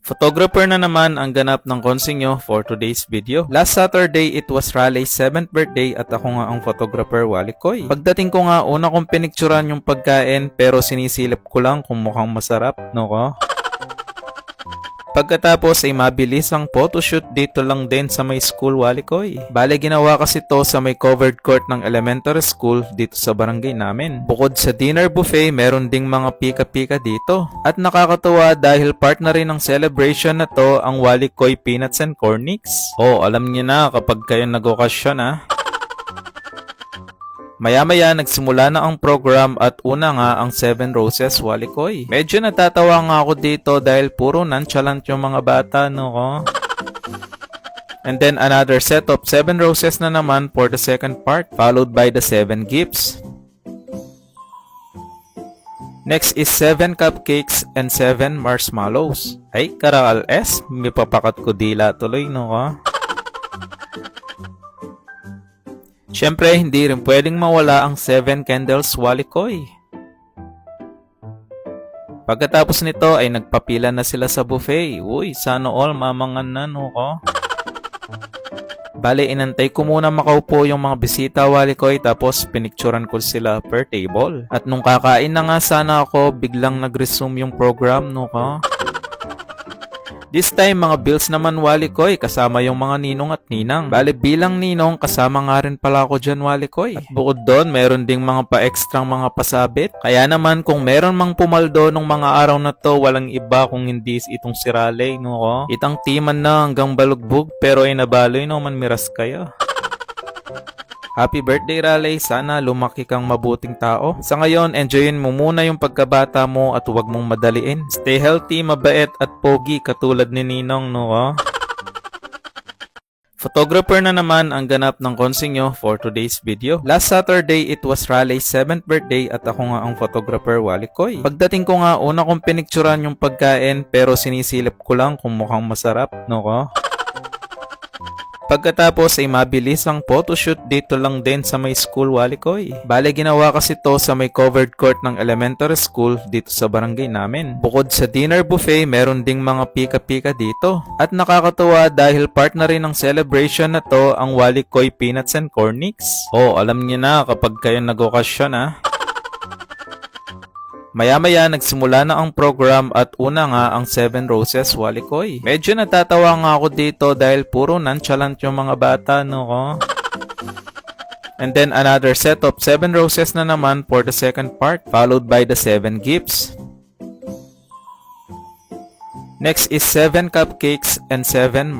Photographer na naman ang ganap ng konsinyo for today's video. Last Saturday, it was Raleigh's 7th birthday at ako nga ang photographer, Wally Koy. Pagdating ko nga, una kong pinicturan yung pagkain pero sinisilip ko lang kung mukhang masarap, no ko? Pagkatapos ay mabilis ang photoshoot dito lang din sa may school, Wally Koy. Bale, ginawa kasi to sa may covered court ng elementary school dito sa barangay namin. Bukod sa dinner buffet, meron ding mga pika-pika dito. At nakakatuwa dahil part na rin ng celebration na to ang Wally Koy Peanuts and Cornix. Oh, alam niyo na kapag kayo nag-okasyon ha. Maya-maya nagsimula na ang program at una nga ang 7 Roses, Wally Koy. Medyo natatawa nga ako dito dahil puro nonchalant yung mga bata, no ko? And then another set of 7 Roses na naman for the second part, followed by the 7 gifts. Next is 7 cupcakes and 7 marshmallows. Ay, karal S, may papakat ko dila tuloy, no ko? Siyempre, hindi rin pwedeng mawala ang 7 candles, Wally Koy. Pagkatapos nito ay nagpapila na sila sa buffet. Uy, sana all mamangan na, no ko? Bale, inantay ko muna makaupo yung mga bisita, Wally Koy, tapos pinicturan ko sila per table. At nung kakain na nga sana ako, biglang nag-resume yung program, no ko? This time, mga bills naman, Wally Koy, kasama yung mga ninong at ninang. Bale, bilang ninong, kasama nga rin pala ako dyan, Wally Koy. At bukod doon, meron ding mga pa-extrang mga pasabit. Kaya naman, kung meron mang pumaldo nung mga araw na to, walang iba kung hindi itong si Raleigh, no ko? Itang timan na hanggang balugbog, pero ay nabaloy no man miras kayo. Happy birthday, Raleigh. Sana lumaki kang mabuting tao. Sa ngayon, enjoyin mo muna yung pagkabata mo at huwag mong madaliin. Stay healthy, mabait at pogi katulad ni Ninong, no? Photographer na naman ang ganap ng konsinyo for today's video. Last Saturday, it was Raleigh's 7th birthday at ako nga ang photographer, Wally Koy. Pagdating ko nga, una kong pinicturan yung pagkain pero sinisilip ko lang kung mukhang masarap, no ko? Pagkatapos ay mabilis ang photoshoot dito lang din sa may school, Wally Koy. Bale, ginawa kasi to sa may covered court ng elementary school dito sa barangay namin. Bukod sa dinner buffet, meron ding mga pika-pika dito. At nakakatuwa dahil part na rin ng celebration na to ang Wally Koy Peanuts and Cornix. Oh, alam niyo na kapag kayo nag-okasyon ha. Maya-maya nagsimula na ang program at una nga ang 7 Roses, Wally Koy. Medyo natatawa nga ako dito dahil puro nonchalant yung mga bata, no ko? And then another set of 7 Roses na naman for the second part, followed by the 7 gifts. Next is 7 cupcakes and 7